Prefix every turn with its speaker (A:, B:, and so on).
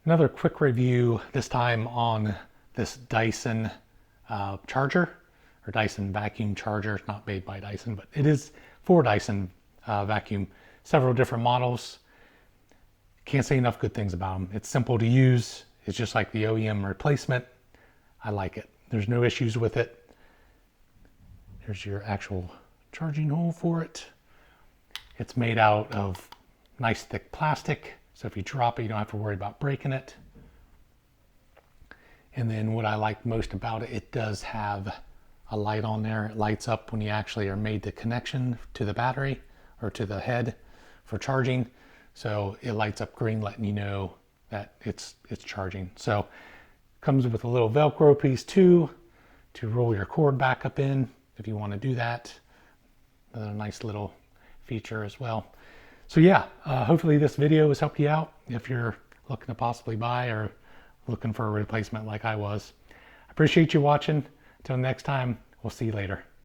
A: Another quick review, this time on this Dyson charger, or Dyson vacuum charger. It's not made by Dyson, but it is for Dyson vacuum. Several different models. Can't say enough good things about them. It's simple to use. It's just like the OEM replacement. I like it. There's no issues with it. Here's your actual charging hole for it. It's made out of nice thick plastic, so if you drop it, you don't have to worry about breaking it. And then what I like most about it, it does have a light on there. It lights up when you actually are made the connection to the battery or to the head for charging. So it lights up green, letting you know that it's charging. So it comes with a little Velcro piece too, to roll your cord back up in if you want to do that. Another nice little feature as well. So yeah, hopefully this video has helped you out if you're looking to possibly buy or looking for a replacement like I was. I appreciate you watching. Until next time, we'll see you later.